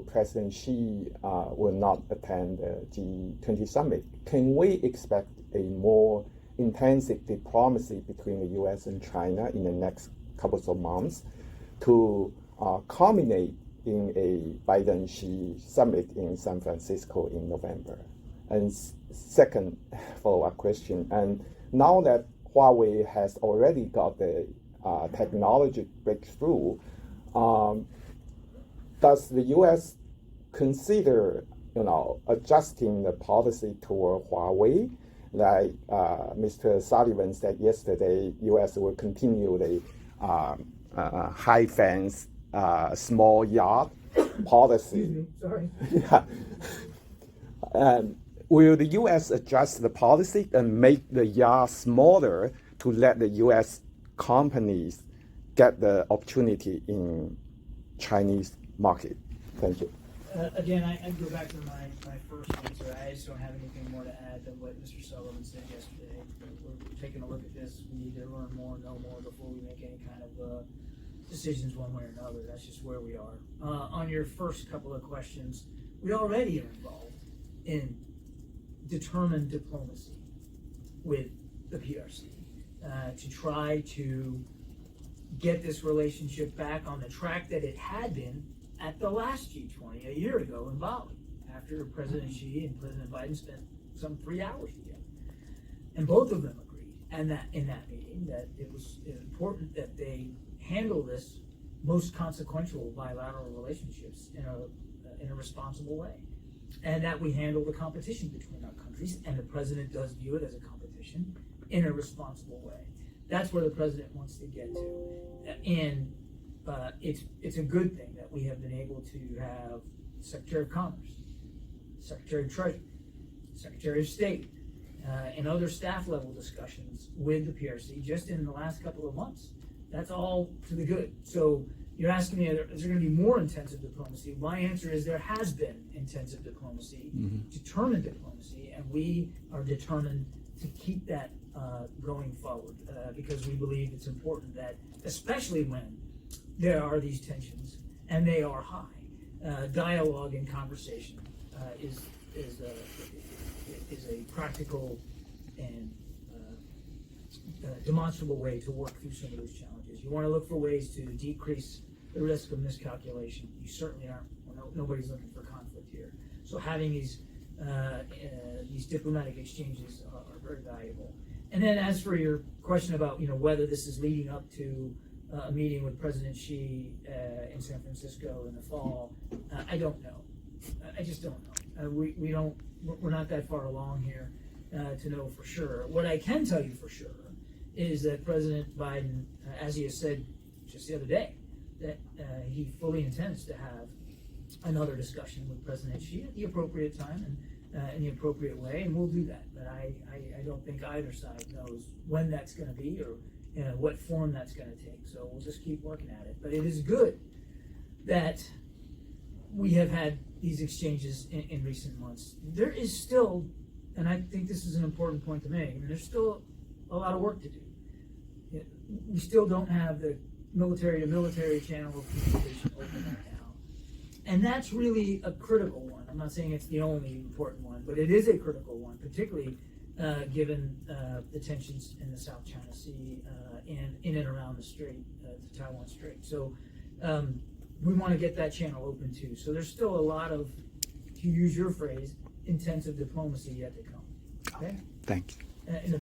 President Xi will not attend the G20 summit, can we expect a more intensive diplomacy between the U.S. and China in the next couple of months to culminate in a Biden-Xi summit in San Francisco in November? And second follow-up question, and now that Huawei has already got the technology breakthrough, does the U.S. consider, adjusting the policy toward Huawei? Like Mr. Sullivan said yesterday, U.S. will continue the high fence, small yard policy. Sorry. Yeah. Will the U.S. adjust the policy and make the yard smaller to let the U.S. companies get the opportunity in Chinese market? Thank you. Again, I go back to my first answer. I just don't have anything more to add than what Mr. Sullivan said yesterday. We're taking a look at this. We need to learn more, know more before we make any kind of decisions one way or another. That's just where we are. On your first couple of questions, we already are involved in determined diplomacy with the PRC to try to get this relationship back on the track that it had been at the last G20 a year ago in Bali, after President Xi and President Biden spent some 3 hours together. And both of them agreed, and that in that meeting, that it was important that they handle this most consequential bilateral relationships in a responsible way, and that we handle the competition between our countries, and the president does view it as a competition in a responsible way. That's where the president wants to get to, and it's a good thing that we have been able to have Secretary of Commerce, Secretary of Treasury, Secretary of State, and other staff level discussions with the PRC just in the last couple of months. That's all to the good. So you're asking me, is there going to be more intensive diplomacy? My answer is there has been intensive diplomacy, determined diplomacy, and we are determined to keep that going forward because we believe it's important that, especially when there are these tensions, and they are high, dialogue and conversation is a practical and demonstrable way to work through some of those challenges. You want to look for ways to decrease the risk of miscalculation. You certainly aren't. Well, nobody's looking for conflict here. So having these diplomatic exchanges are very valuable. And then, as for your question about whether this is leading up to a meeting with President Xi in San Francisco in the fall, I don't know. I just don't know. We're not that far along here to know for sure. What I can tell you for sure is that President Biden, as he has said just the other day, that he fully intends to have another discussion with President Xi at the appropriate time and in the appropriate way, and we'll do that. But I don't think either side knows when that's going to be or what form that's going to take. So we'll just keep working at it. But it is good that we have had these exchanges in recent months. There is still, and I think this is an important point to make, there's still a lot of work to do. We still don't have the military-to-military channel of communication open right now. And that's really a critical one. I'm not saying it's the only important one, but it is a critical one, particularly given the tensions in the South China Sea and in and around the Strait, the Taiwan Strait. So we want to get that channel open too. So there's still a lot of, to use your phrase, intensive diplomacy yet to come. Okay? Thank you.